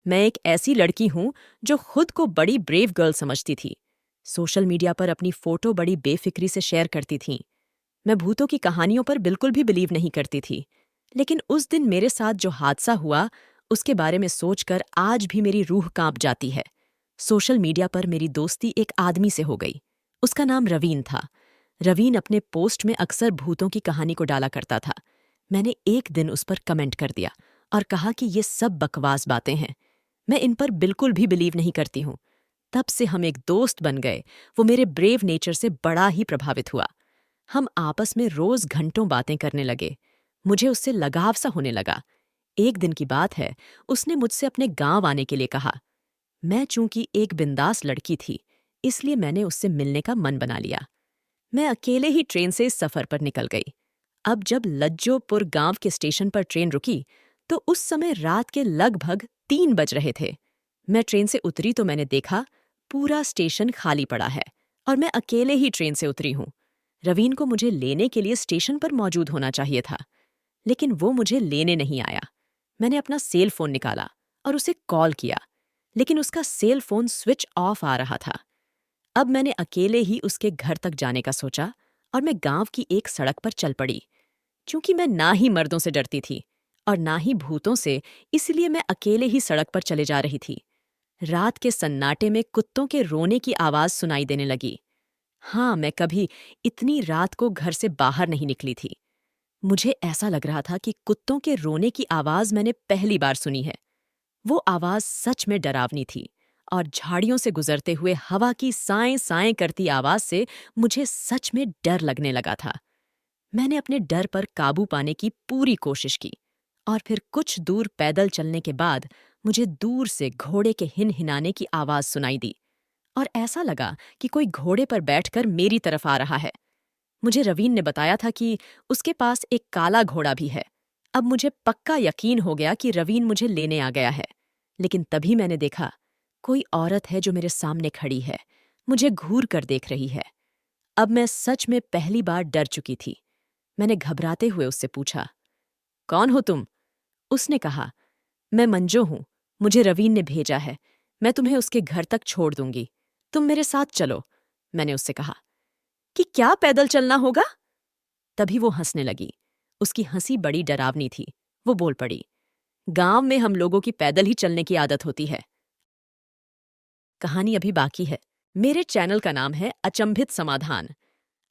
मैं एक ऐसी लड़की हूँ जो खुद को बड़ी ब्रेव गर्ल समझती थी। सोशल मीडिया पर अपनी फोटो बड़ी बेफिक्री से शेयर करती थी। मैं भूतों की कहानियों पर बिल्कुल भी बिलीव नहीं करती थी। लेकिन उस दिन मेरे साथ जो हादसा हुआ, उसके बारे में सोचकर आज भी मेरी रूह कांप जाती है। सोशल मीडिया पर मेरी दोस्ती एक आदमी से हो गई। उसका नाम रवीन था। रवीन अपने पोस्ट में अक्सर भूतों की कहानी को डाला करता था। मैंने एक दिन उस पर कमेंट कर दिया और कहा कि ये सब बकवास बातें हैं। मैं इन पर बिल्कुल भी बिलीव नहीं करती हूँ। तब से हम एक दोस्त बन गए। वो मेरे ब्रेव नेचर से बड़ा ही प्रभावित हुआ। हम आपस में रोज घंटों बातें करने लगे। मुझे उससे लगाव सा होने लगा। एक दिन की बात है, उसने मुझसे अपने गांव आने के लिए कहा। मैं चूंकि एक बिंदास लड़की थी, इसलिए मैंने उससे मिलने का मन बना लिया। मैं अकेले ही ट्रेन से इस सफर पर निकल गई। अब जब लज्जोपुर गांव के स्टेशन पर ट्रेन रुकी, तो उस समय रात के लगभग 3 बज रहे थे। मैं ट्रेन से उतरी तो मैंने देखा पूरा स्टेशन खाली पड़ा है और मैं अकेले ही ट्रेन से उतरी हूँ। रवीन को मुझे लेने के लिए स्टेशन पर मौजूद होना चाहिए था, लेकिन वो मुझे लेने नहीं आया। मैंने अपना सेल फोन निकाला और उसे कॉल किया, लेकिन उसका सेल फोन स्विच ऑफ आ रहा था। अब मैंने अकेले ही उसके घर तक जाने का सोचा और मैं गांव की एक सड़क पर चल पड़ी। क्योंकि मैं ना ही मर्दों से डरती थी और ना ही भूतों से, इसलिए मैं अकेले ही सड़क पर चले जा रही थी। रात के सन्नाटे में कुत्तों के रोने की आवाज सुनाई देने लगी। हाँ, मैं कभी इतनी रात को घर से बाहर नहीं निकली थी। मुझे ऐसा लग रहा था कि कुत्तों के रोने की आवाज मैंने पहली बार सुनी है। वो आवाज सच में डरावनी थी और झाड़ियों से गुजरते हुए हवा की साएं साएं करती आवाज से मुझे सच में डर लगने लगा था। मैंने अपने डर पर काबू पाने की पूरी कोशिश की और फिर कुछ दूर पैदल चलने के बाद मुझे दूर से घोड़े के हिनहिनाने की आवाज सुनाई दी और ऐसा लगा कि कोई घोड़े पर बैठकर मेरी तरफ आ रहा है। मुझे रवीन ने बताया था कि उसके पास एक काला घोड़ा भी है। अब मुझे पक्का यकीन हो गया कि रवीन मुझे लेने आ गया है। लेकिन तभी मैंने देखा कोई औरत है जो मेरे सामने खड़ी है, मुझे घूर कर देख रही है। अब मैं सच में पहली बार डर चुकी थी। मैंने घबराते हुए उससे पूछा, कौन हो तुम? उसने कहा, मैं मंजो हूं। मुझे रवीन ने भेजा है। मैं तुम्हें उसके घर तक छोड़ दूंगी। तुम मेरे साथ चलो। मैंने उससे कहा कि क्या पैदल चलना होगा? तभी वो हंसने लगी। उसकी हंसी बड़ी डरावनी थी। वो बोल पड़ी, गांव में हम लोगों की पैदल ही चलने की आदत होती है। कहानी अभी बाकी है। मेरे चैनल का नाम है अचंभित समाधान।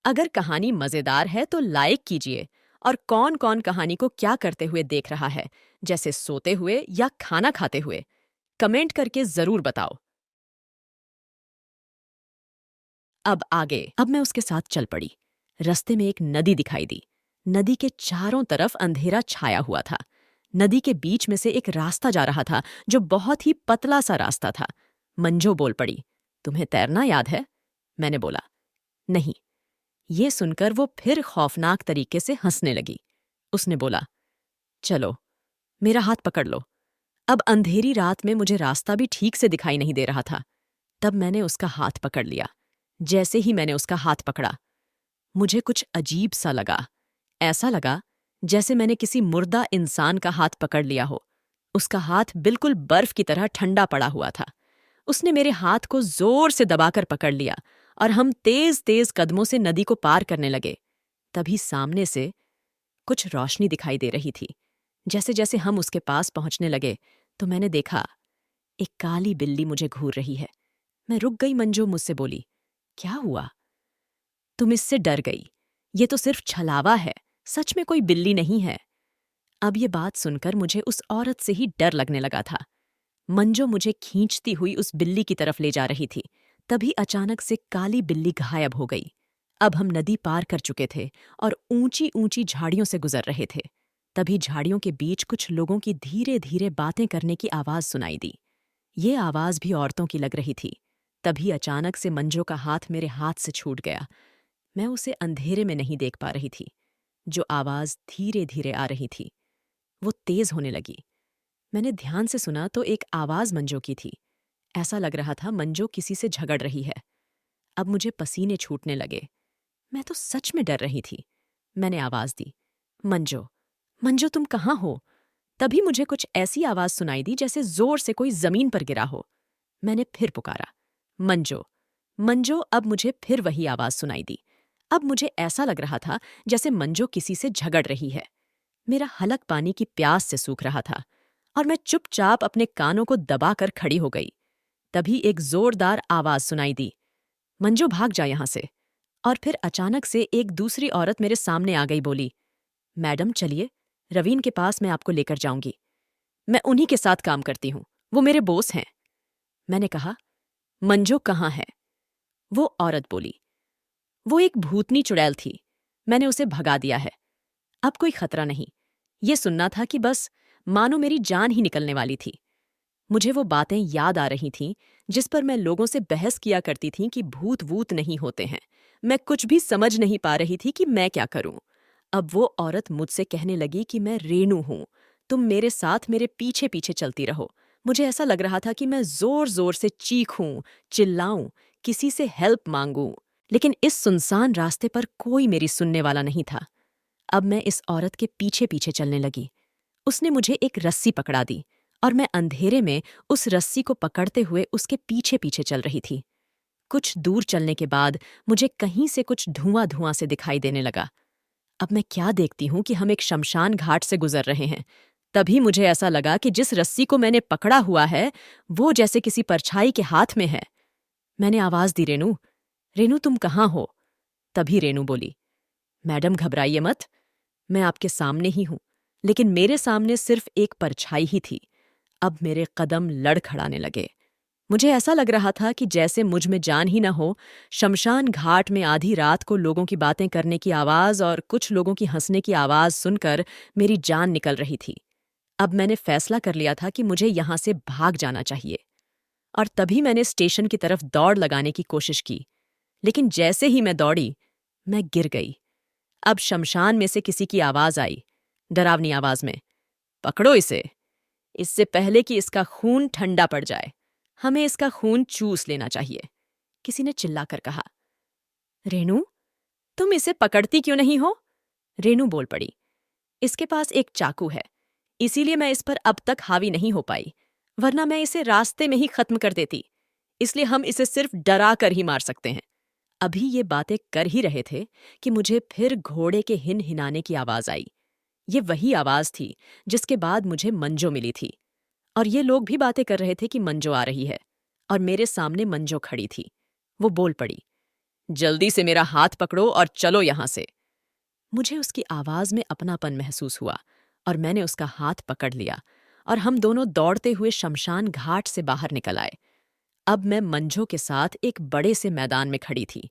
अगर कहानी मजेदार है तो लाइक कीजिए। और कौन कौन कहानी को क्या करते हुए देख रहा है, जैसे सोते हुए या खाना खाते हुए, कमेंट करके जरूर बताओ। अब मैं उसके साथ चल पड़ी। रास्ते में एक नदी दिखाई दी। नदी के चारों तरफ अंधेरा छाया हुआ था। नदी के बीच में से एक रास्ता जा रहा था, जो बहुत ही पतला सा रास्ता था। मंजो बोल पड़ी, तुम्हें तैरना याद है? मैंने बोला, नहीं। ये सुनकर वो फिर खौफनाक तरीके से हंसने लगी। उसने बोला, चलो, मेरा हाथ पकड़ लो। अब अंधेरी रात में मुझे रास्ता भी ठीक से दिखाई नहीं दे रहा था। तब मैंने उसका हाथ पकड़ लिया। जैसे ही मैंने उसका हाथ पकड़ा, मुझे कुछ अजीब सा लगा। ऐसा लगा जैसे मैंने किसी मुर्दा इंसान का हाथ पकड़ लिया हो। उसका हाथ बिल्कुल बर्फ की तरह ठंडा पड़ा हुआ था। उसने मेरे हाथ को जोर से दबाकर पकड़ लिया और हम तेज तेज कदमों से नदी को पार करने लगे। तभी सामने से कुछ रोशनी दिखाई दे रही थी। जैसे जैसे हम उसके पास पहुंचने लगे, तो मैंने देखा एक काली बिल्ली मुझे घूर रही है। मैं रुक गई। मंजू मुझसे बोली, क्या हुआ? तुम इससे डर गई। ये तो सिर्फ छलावा है, सच में कोई बिल्ली नहीं है। अब ये बात सुनकर मुझे उस औरत से ही डर लगने लगा था। मंजो मुझे खींचती हुई उस बिल्ली की तरफ ले जा रही थी। तभी अचानक से काली बिल्ली गायब हो गई। अब हम नदी पार कर चुके थे और ऊंची ऊंची झाड़ियों से गुजर रहे थे। तभी झाड़ियों के बीच कुछ लोगों की धीरे धीरे बातें करने की आवाज सुनाई दी। ये आवाज भी औरतों की लग रही थी। तभी अचानक से मंजो का हाथ मेरे हाथ से छूट गया। मैं उसे अंधेरे में नहीं देख पा रही थी। जो आवाज धीरे धीरे आ रही थी, वो तेज होने लगी। मैंने ध्यान से सुना तो एक आवाज मंजो की थी। ऐसा लग रहा था मंजो किसी से झगड़ रही है। अब मुझे पसीने छूटने लगे। मैं तो सच में डर रही थी। मैंने आवाज दी, मंजो, मंजो तुम कहाँ हो? तभी मुझे कुछ ऐसी आवाज सुनाई दी जैसे जोर से कोई जमीन पर गिरा हो। मैंने फिर पुकारा, मंजो। मंजो। अब मुझे फिर वही आवाज सुनाई दी। अब मुझे ऐसा लग रहा था जैसे मंजो किसी से झगड़ रही है। मेरा हलक पानी की प्यास से सूख रहा था और मैं चुपचाप अपने कानों को दबाकर खड़ी हो गई। तभी एक जोरदार आवाज सुनाई दी, मंजो भाग जा यहां से। और फिर अचानक से एक दूसरी औरत मेरे सामने आ गई, बोली, मैडम चलिए, रवीन के पास मैं आपको लेकर जाऊंगी। मैं उन्हीं के साथ काम करती हूं, वो मेरे बॉस हैं। मैंने कहा, मंजो कहाँ है? वो औरत बोली, वो एक भूतनी चुड़ैल थी, मैंने उसे भगा दिया है। अब कोई खतरा नहीं। ये सुनना था कि बस मानो मेरी जान ही निकलने वाली थी। मुझे वो बातें याद आ रही थीं जिस पर मैं लोगों से बहस किया करती थी कि भूत वूत नहीं होते हैं। मैं कुछ भी समझ नहीं पा रही थी कि मैं क्या करूं। अब वो औरत मुझसे कहने लगी कि मैं रेनू हूं, तुम मेरे साथ मेरे पीछे पीछे चलती रहो। मुझे ऐसा लग रहा था कि मैं जोर जोर से चीखूं, चिल्लाऊं, किसी से हेल्प मांगूं, लेकिन इस सुनसान रास्ते पर कोई मेरी सुनने वाला नहीं था। अब मैं इस औरत के पीछे पीछे चलने लगी। उसने मुझे एक रस्सी पकड़ा दी और मैं अंधेरे में उस रस्सी को पकड़ते हुए उसके पीछे पीछे चल रही थी। कुछ दूर चलने के बाद मुझे कहीं से कुछ धुआं धुआं से दिखाई देने लगा। अब मैं क्या देखती हूं कि हम एक शमशान घाट से गुजर रहे हैं। तभी मुझे ऐसा लगा कि जिस रस्सी को मैंने पकड़ा हुआ है वो जैसे किसी परछाई के हाथ में है। मैंने आवाज दी, रेनू, रेनू तुम कहाँ हो? तभी रेनू बोली, मैडम घबराइए मत, मैं आपके सामने ही हूं। लेकिन मेरे सामने सिर्फ एक परछाई ही थी। अब मेरे कदम लड़खड़ाने लगे। मुझे ऐसा लग रहा था कि जैसे मुझ में जान ही न हो। शमशान घाट में आधी रात को लोगों की बातें करने की आवाज और कुछ लोगों की हंसने की आवाज सुनकर मेरी जान निकल रही थी। अब मैंने फैसला कर लिया था कि मुझे यहां से भाग जाना चाहिए। और तभी मैंने स्टेशन की तरफ दौड़ लगाने की कोशिश की, लेकिन जैसे ही मैं दौड़ी, मैं गिर गई। अब शमशान में से किसी की आवाज आई, डरावनी आवाज में, पकड़ो इसे, इससे पहले कि इसका खून ठंडा पड़ जाए। हमें इसका खून चूस लेना चाहिए। किसी ने चिल्लाकर कहा, रेनू, तुम इसे पकड़ती क्यों नहीं हो? रेनू बोल पड़ी, इसके पास एक चाकू है, इसीलिए मैं इस पर अब तक हावी नहीं हो पाई, वरना मैं इसे रास्ते में ही खत्म कर देती। इसलिए हम इसे सिर्फ डरा कर ही मार सकते हैं। अभी ये बातें कर ही रहे थे कि मुझे फिर घोड़े के हिन हिनाने की आवाज आई। ये वही आवाज थी जिसके बाद मुझे मंजो मिली थी। और ये लोग भी बातें कर रहे थे कि मंजो आ रही है, और मेरे सामने मंजो खड़ी थी। वो बोल पड़ी, जल्दी से मेरा हाथ पकड़ो और चलो यहां से। मुझे उसकी आवाज में अपनापन महसूस हुआ और मैंने उसका हाथ पकड़ लिया और हम दोनों दौड़ते हुए शमशान घाट से बाहर निकल आए। अब मैं मंजो के साथ एक बड़े से मैदान में खड़ी थी।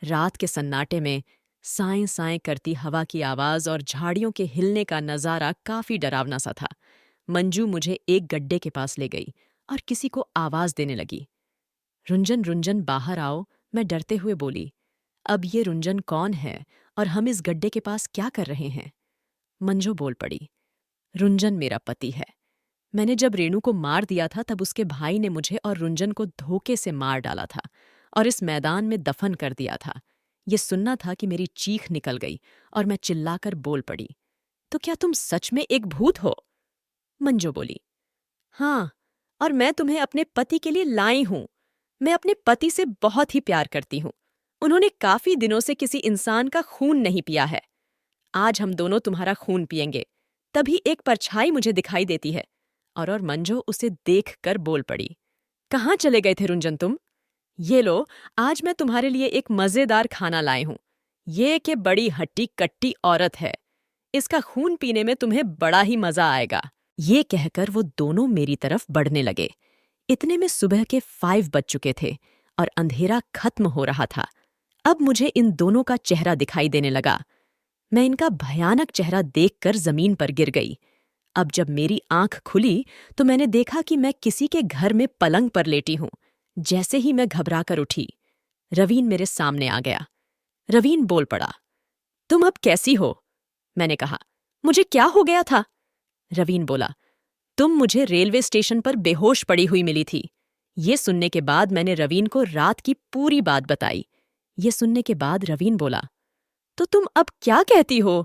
रात के सन्नाटे में साएं साएं करती हवा की आवाज और झाड़ियों के हिलने का नजारा काफी डरावना सा था। मंजू मुझे एक गड्ढे के पास ले गई और किसी को आवाज देने लगी, रुंजन रुंजन बाहर आओ। मैं डरते हुए बोली, अब ये रुंजन कौन है और हम इस गड्ढे के पास क्या कर रहे हैं? मंजू बोल पड़ी, रुंजन मेरा पति है। मैंने जब रेनू को मार दिया था तब उसके भाई ने मुझे और रुंजन को धोखे से मार डाला था और इस मैदान में दफन कर दिया था। ये सुनना था कि मेरी चीख निकल गई और मैं चिल्लाकर बोल पड़ी, तो क्या तुम सच में एक भूत हो? मंजू बोली, हाँ, और मैं तुम्हें अपने पति के लिए लाई हूं। मैं अपने पति से बहुत ही प्यार करती हूँ। उन्होंने काफी दिनों से किसी इंसान का खून नहीं पिया है। आज हम दोनों तुम्हारा खून पिएंगे। तभी एक परछाई मुझे दिखाई देती है और मंजो उसे देखकर बोल पड़ी, कहाँ चले गए थे रुंजन तुम? ये लो, आज मैं तुम्हारे लिए एक मजेदार खाना लाई हूं। ये के बड़ी हट्टी कट्टी औरत है, इसका खून पीने में तुम्हें बड़ा ही मजा आएगा। ये कहकर वो दोनों मेरी तरफ बढ़ने लगे। इतने में सुबह के 5 बज चुके थे और अंधेरा खत्म हो रहा था। अब मुझे इन दोनों का चेहरा दिखाई देने लगा। मैं इनका भयानक चेहरा देखकर जमीन पर गिर गई। अब जब मेरी आंख खुली तो मैंने देखा कि मैं किसी के घर में पलंग पर लेटी हूं। जैसे ही मैं घबराकर उठी, रवीन मेरे सामने आ गया। रवीन बोल पड़ा, तुम अब कैसी हो? मैंने कहा, मुझे क्या हो गया था? रवीन बोला, तुम मुझे रेलवे स्टेशन पर बेहोश पड़ी हुई मिली थी। ये सुनने के बाद मैंने रवीन को रात की पूरी बात बताई। ये सुनने के बाद रवीन बोला, तो तुम अब क्या कहती हो?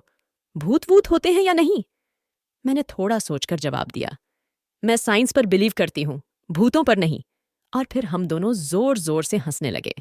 भूत वूत होते हैं या नहीं? मैंने थोड़ा सोचकर जवाब दिया, मैं साइंस पर बिलीव करती हूँ, भूतों पर नहीं। और फिर हम दोनों जोर जोर से हंसने लगे।